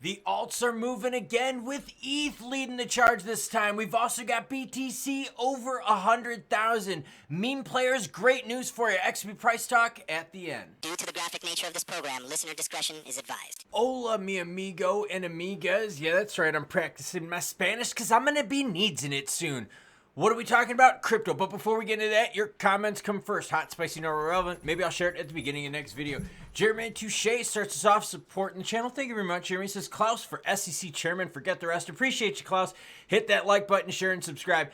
The alts are moving again with ETH leading the charge this time. We've also got BTC over 100,000. Meme players, great news for you. XRP price talk at the end. Due to the graphic nature of this program, listener discretion is advised. Hola, mi amigo and amigas. Yeah, that's right. I'm practicing my Spanish because I'm going to be needing it soon. What are we talking about? Crypto. But before we get into that, your comments come first. Hot, spicy, no relevant. Maybe I'll share it at the beginning of the next video. Jeremy Touche starts us off supporting the channel. Thank you very much. Jeremy says, Klaus for SEC chairman. Forget the rest. Appreciate you, Klaus. Hit that like button, share, and subscribe.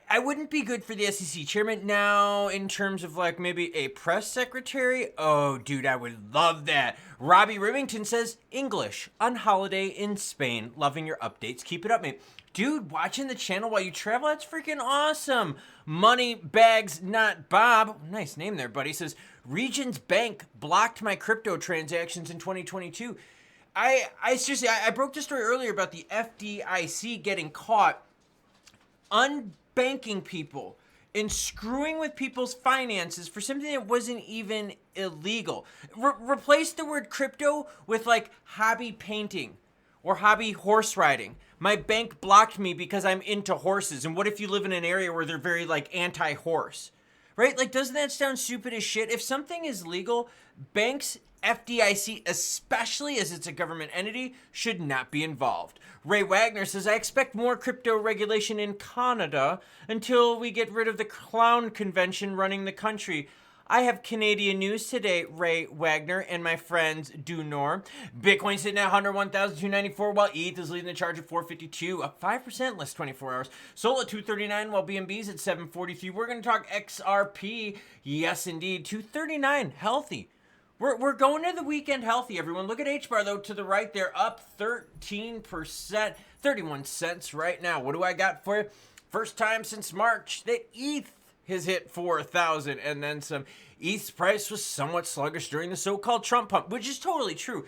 I wouldn't be good for the SEC chairman now in terms of like maybe a press secretary. Oh, dude, I would love that. Robbie Rivington says, English on holiday in Spain. Loving your updates. Keep it up, mate. Dude, watching the channel while you travel, that's freaking awesome. Money Bags Not Bob, nice name there, buddy, says, Regions Bank blocked my crypto transactions in 2022. I broke the story earlier about the FDIC getting caught unbanking people and screwing with people's finances for something that wasn't even illegal. Replace the word crypto with like hobby painting or hobby horse riding. My bank blocked me because I'm into horses. And what if you live in an area where they're very like anti-horse, right? Like, doesn't that sound stupid as shit? If something is legal, banks, FDIC, especially as it's a government entity, should not be involved. Ray Wagner says, I expect more crypto regulation in Canada until we get rid of the clown convention running the country. I have Canadian news today, Ray Wagner and my friends Dunor. Bitcoin sitting at 101,294 while ETH is leading the charge at 452, up 5% less 24 hours. SOL at 239 while BNB's at 743. We're going to talk XRP. Yes, indeed, 239, healthy. We're going to the weekend healthy, everyone. Look at H-bar, though, to the right there, up 13%, 31 cents right now. What do I got for you? First time since March that ETH has hit 4,000 and then some. ETH's price was somewhat sluggish during the so-called Trump pump, which is totally true.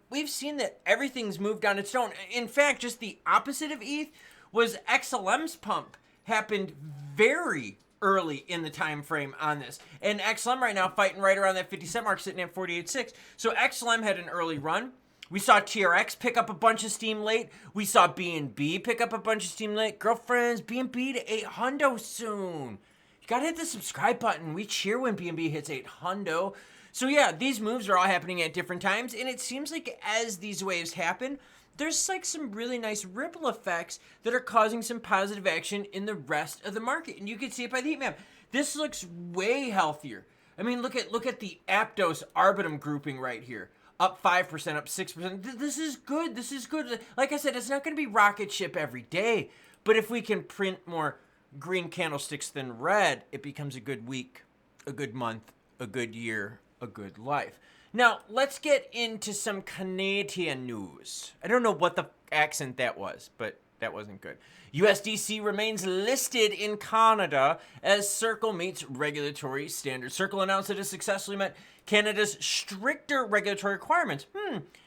We've seen that everything's moved on its own. In fact, just the opposite of ETH was XLM's pump happened very early in the time frame on this. And XLM right now fighting right around that 50 cent mark, sitting at 48.6. So XLM had an early run. We saw TRX pick up a bunch of steam late. We saw BNB pick up a bunch of steam late. Girlfriends, BNB to 800 soon. You gotta hit the subscribe button. We cheer when BNB hits 800. So yeah, these moves are all happening at different times, and it seems like as these waves happen, there's like some really nice ripple effects that are causing some positive action in the rest of the market. And you can see it by the heat map. This looks way healthier. I mean, look at the Aptos Arbitum grouping right here. Up 5%, up 6%. This is good. This is good. Like I said, it's not going to be rocket ship every day, but if we can print more green candlesticks than red, it becomes a good week, a good month, a good year, a good life. Now, let's get into some Canadian news. I don't know what the accent that was, but that wasn't good. USDC remains listed in Canada as Circle meets regulatory standards. Circle announced that it successfully met Canada's stricter regulatory requirements.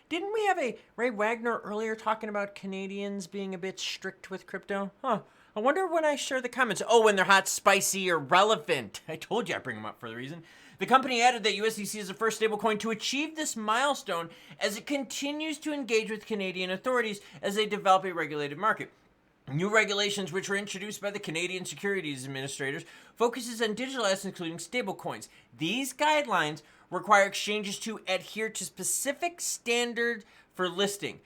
Didn't we have a Ray Wagner earlier talking about Canadians being a bit strict with crypto? I wonder when I share the comments. Oh, when they're hot, spicy, or relevant. I told you I'd bring them up for the reason. The company added that USDC is the first stablecoin to achieve this milestone as it continues to engage with Canadian authorities as they develop a regulated market. New regulations, which were introduced by the Canadian Securities Administrators, focuses on digital assets, including stablecoins. These guidelines require exchanges to adhere to specific standards for listing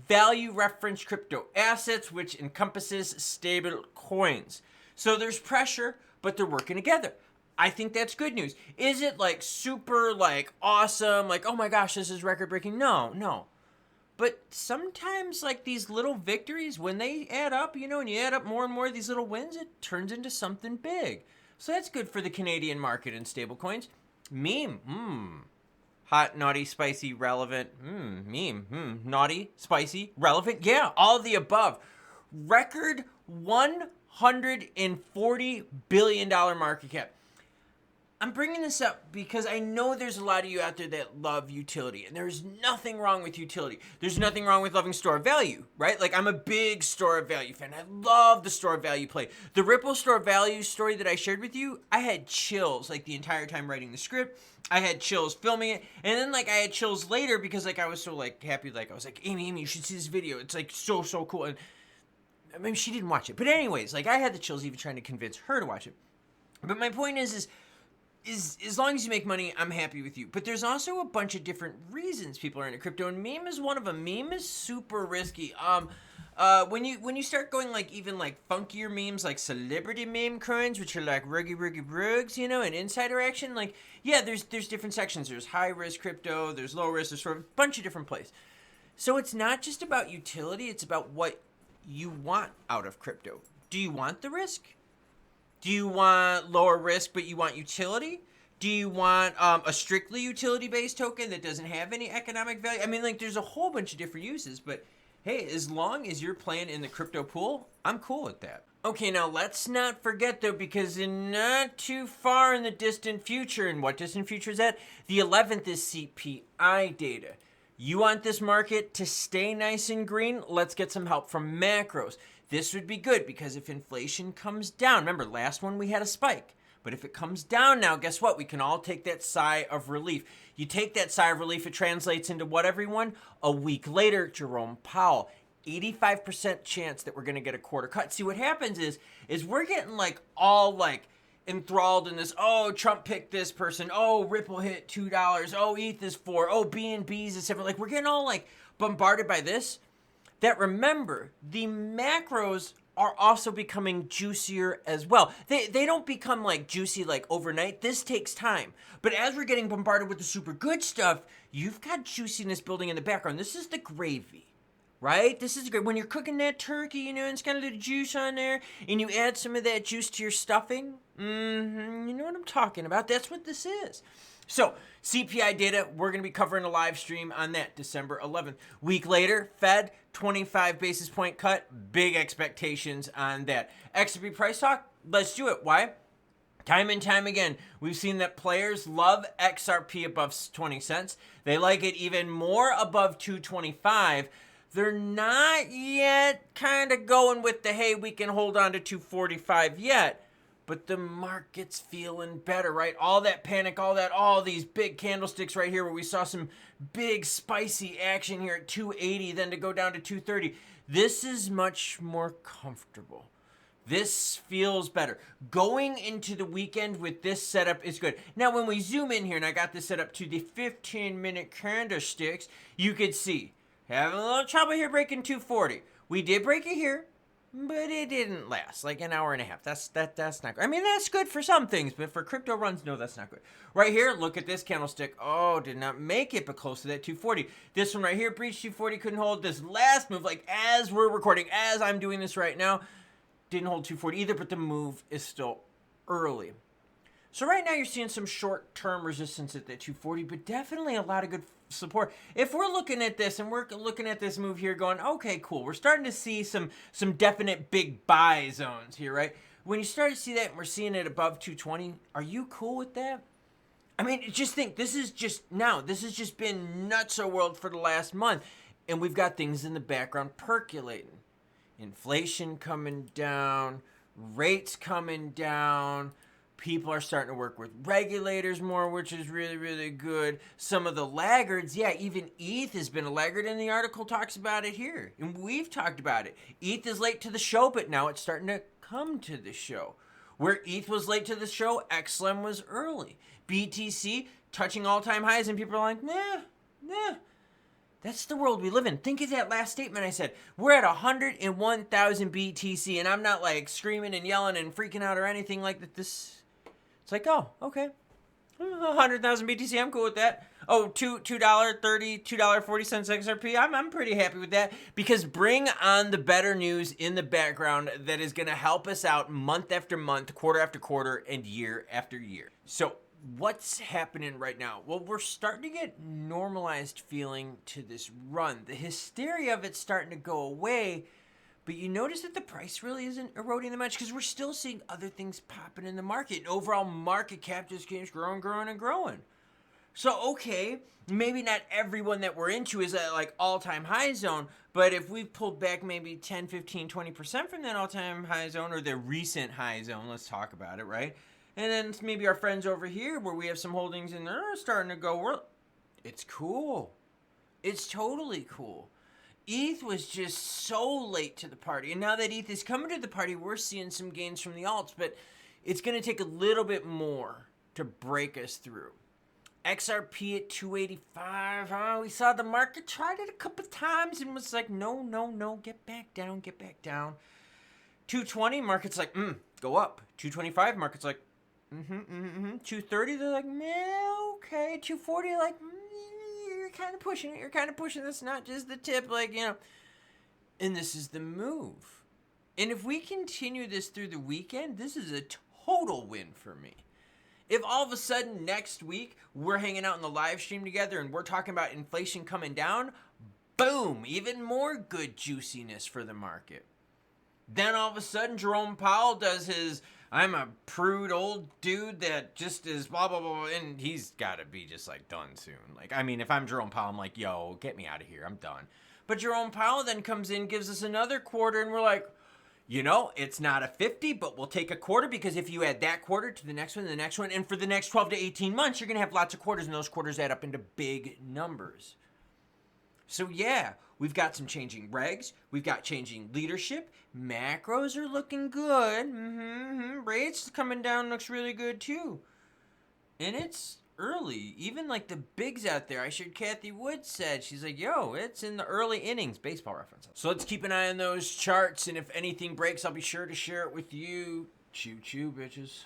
value reference crypto assets, which encompasses stable coins. So there's pressure, but they're working together. I think that's good news. Is it like super like awesome, like, oh my gosh, this is record breaking? No. But sometimes like these little victories, when they add up, and you add up more and more of these little wins, it turns into something big. So that's good for the Canadian market and stablecoins. Meme, hot, naughty, spicy, relevant. Meme, naughty, spicy, relevant. Yeah, all of the above. Record $140 billion market cap. I'm bringing this up because I know there's a lot of you out there that love utility, and there's nothing wrong with utility. There's nothing wrong with loving store of value, right? Like, I'm a big store of value fan. I love the store of value play. The Ripple store of value story that I shared with you, I had chills like the entire time writing the script. I had chills filming it, and then like I had chills later because like I was so like happy. Like I was like, Amy, you should see this video. It's like so cool. And I mean, she didn't watch it, but anyways, like I had the chills even trying to convince her to watch it. But my point is as long as you make money, I'm happy with you. But there's also a bunch of different reasons people are into crypto, and meme is one of them. Meme is super risky. When you start going like even like funkier memes, like celebrity meme coins, which are like ruggy rugs, you know, and insider action, like yeah, there's different sections. There's high risk crypto, there's low risk, there's sort of a bunch of different plays. So it's not just about utility; it's about what you want out of crypto. Do you want the risk? Do you want lower risk, but you want utility? Do you want a strictly utility-based token that doesn't have any economic value? I mean, like, there's a whole bunch of different uses, but hey, as long as you're playing in the crypto pool, I'm cool with that. Okay, now let's not forget, though, because in not too far in the distant future, and what distant future is that? The 11th is CPI data. You want this market to stay nice and green? Let's get some help from macros. This would be good because if inflation comes down, remember last one we had a spike, but if it comes down now, guess what? We can all take that sigh of relief. You take that sigh of relief, it translates into what, everyone? A week later, Jerome Powell, 85% chance that we're going to get a quarter cut. See, what happens is we're getting like all like enthralled in this, oh, Trump picked this person, oh, Ripple hit $2, oh, ETH is 4, oh, BNBs is 7. Like, we're getting all like bombarded by this. That remember, the macros are also becoming juicier as well. They don't become like juicy like overnight. This takes time. But as we're getting bombarded with the super good stuff, you've got juiciness building in the background. This is the gravy, right? This is great. When you're cooking that turkey, you know, and it's got a little juice on there, and you add some of that juice to your stuffing. You know what I'm talking about. That's what this is. So, CPI data, we're going to be covering a live stream on that December 11th. Week later, Fed, 25 basis point cut. Big expectations on that. XRP price talk, let's do it. Why? Time and time again, we've seen that players love XRP above 20 cents. They like it even more above 225. They're not yet kind of going with the, hey, we can hold on to 245 yet. But the market's feeling better, right? All that panic, all these big candlesticks right here where we saw some big spicy action here at 280, then to go down to 230. This is much more comfortable. This feels better. Going into the weekend with this setup is good. Now, when we zoom in here, and I got this set up to the 15-minute candlesticks, you could see, having a little trouble here breaking 240. We did break it here. But it didn't last, like an hour and a half. That's not good. I mean, that's good for some things, but for crypto runs, no, that's not good. Right here, look at this candlestick. Oh, did not make it, but close to that 240. This one right here, breached 240, couldn't hold. This last move, like as we're recording, as I'm doing this right now, didn't hold 240 either, but the move is still early. So right now you're seeing some short-term resistance at that 240, but definitely a lot of good support. If we're looking at this and we're looking at this move here going, okay, cool. We're starting to see some definite big buy zones here, right? When you start to see that and we're seeing it above 220, are you cool with that? I mean, just think, this has just been nutso world for the last month, and we've got things in the background percolating. Inflation coming down, rates coming down. People are starting to work with regulators more, which is really, really good. Some of the laggards, yeah, even ETH has been a laggard, and the article talks about it here. And we've talked about it. ETH is late to the show, but now it's starting to come to the show. Where ETH was late to the show, XLM was early. BTC touching all-time highs, and people are like, nah. That's the world we live in. Think of that last statement I said. We're at 101,000 BTC, and I'm not like screaming and yelling and freaking out or anything like that. It's like, oh, okay. 100,000 BTC, I'm cool with that. Oh, $2.30, $2.40 XRP, I'm pretty happy with that, because bring on the better news in the background that is going to help us out month after month, quarter after quarter, and year after year. So what's happening right now? Well, we're starting to get normalized feeling to this run. The hysteria of it's starting to go away, But you notice that the price really isn't eroding that much because we're still seeing other things popping in the market. And overall market cap just keeps growing. So, okay, maybe not everyone that we're into is at like all-time high zone, but if we pulled back maybe 10, 15, 20% from that all-time high zone or the recent high zone, let's talk about it, right? And then maybe our friends over here where we have some holdings in there are starting to go, well, it's cool. It's totally cool. ETH was just so late to the party. And now that ETH is coming to the party, we're seeing some gains from the alts, but it's going to take a little bit more to break us through. XRP at 285. We saw the market tried it a couple times and was like, no, get back down. 220, market's like, go up. 225, market's like, 230, they're like, meh, okay. 240, like, you're kind of pushing it. That's not just the tip, like, And this is the move. And if we continue this through the weekend, this is a total win for me. If all of a sudden next week we're hanging out in the live stream together and we're talking about inflation coming down, boom, even more good juiciness for the market. Then all of a sudden Jerome Powell does his, I'm a prude old dude that just is blah, blah, blah, and he's got to be just like done soon. Like, I mean, if I'm Jerome Powell, I'm like, yo, get me out of here. I'm done. But Jerome Powell then comes in, gives us another quarter, and we're like, it's not a 50, but we'll take a quarter because if you add that quarter to the next one, and for the next 12 to 18 months, you're going to have lots of quarters, and those quarters add up into big numbers. So yeah, we've got some changing regs. We've got changing leadership. Macros are looking good. Rates coming down looks really good too. And it's early. Even like the bigs out there. I shared Kathy Wood said, she's like, yo, it's in the early innings. Baseball reference. So let's keep an eye on those charts. And if anything breaks, I'll be sure to share it with you. Choo choo, bitches.